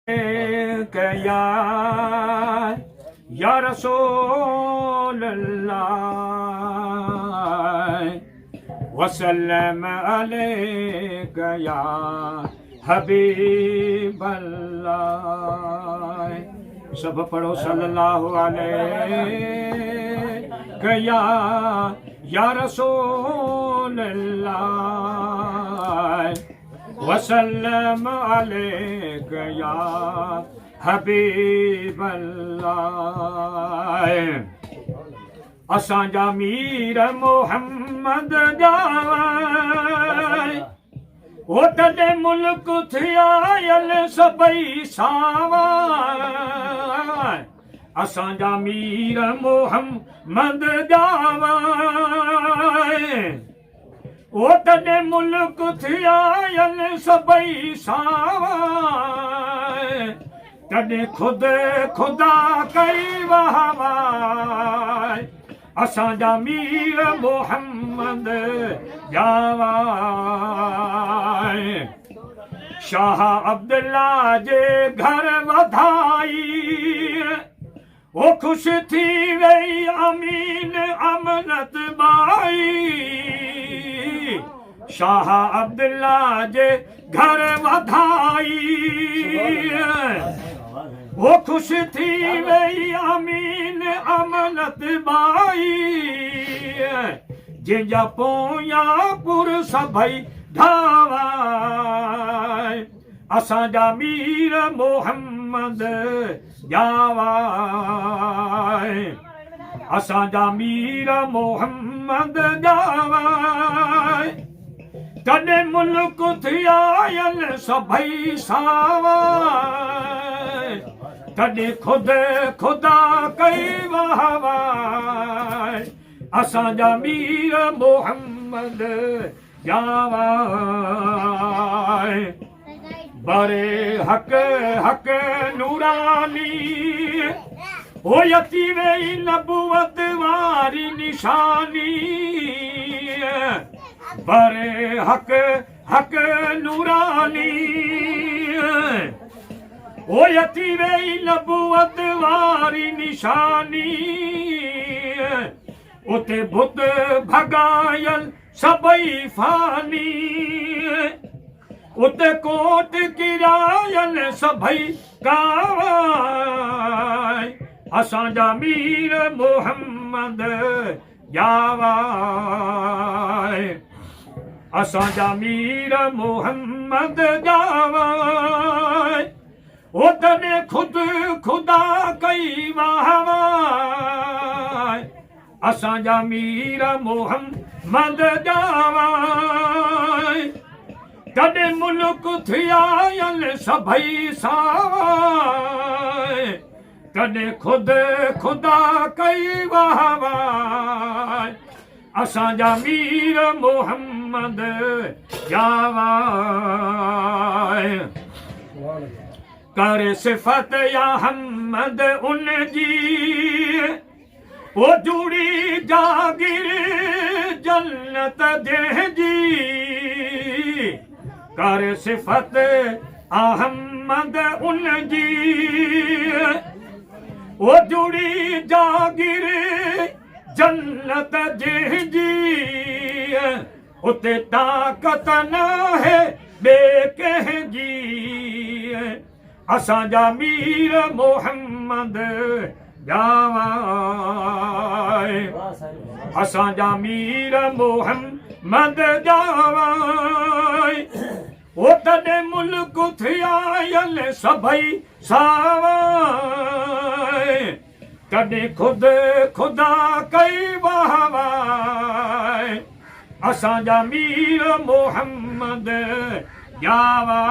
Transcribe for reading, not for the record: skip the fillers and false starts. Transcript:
या या रसूल अल्लाह वसल्लम अलैका या हबीब अल्लाह। सब पढ़ो सल्लल्लाहु अलैका या रसूल अल्लाह वसल्लम अलैका या हबीब अल्लाह। असांजा मीर मोहम्मद जावां ओ तॾे मुल्क थियायल सभई सावां। असांजा मीर मोहम्मद जावां ओ तॾे मुल्क थियायल सभई सावां। तॾे खुदा कई वाह असांजा मीर मोहम्मद जावां। शाह अब्दुल्ला जे घर वधाई ओ खुश थी वई अमीन अमनत बाई। शाह अब्दुल्ला जे घर वधाई वो खुश थी वई अमीन अमनत बाई। जंहिंजा पोयां पुर सभई ढावा असांजा मीर मोहम्मद जावां। असांजा मीर मोहम्मद जावां तॾे मुल्क थियायल सभई सावां। तॾे खुदा कई वाह असांजा मीर मोहम्मद जावां। बरे हक नूरानी ओ यती वई नबुवत वारी निशानी। बरे हक नूरानी ओ यती वई नबुवत वारी निशानी। उते बुत भगायल सभई फानी उते कोट किरायल सभई कावां। असांजा मीर मोहम्मद जावां। असांजा मीर मोहम्मद जावां ओ तॾे खुदा कई वाह असांजा मीर मोहम्मद जावां। तॾे मुल्क थियायल सभई सावां। तॾे खुदा कई वाह असांजा मीर मोहम्मद जावां। कर सिफ़त या हमद उन जी ओ जुड़ी जागिर जन्नत जंहिंजी। कर सिफ़त अहमद उन जी ओ जुड़ी जागिर जन्नत जंहिंजी। उते ताक़त नाहे ॿे कंहिंजी असांजा मीर मोहम्मद जावां। असांजा मीर मोहम्मद जावां ओ तॾे मुल्क थियायल सभई सावां। तॾे खुदा कई वाह असांजा मीर मोहम्मद जावां।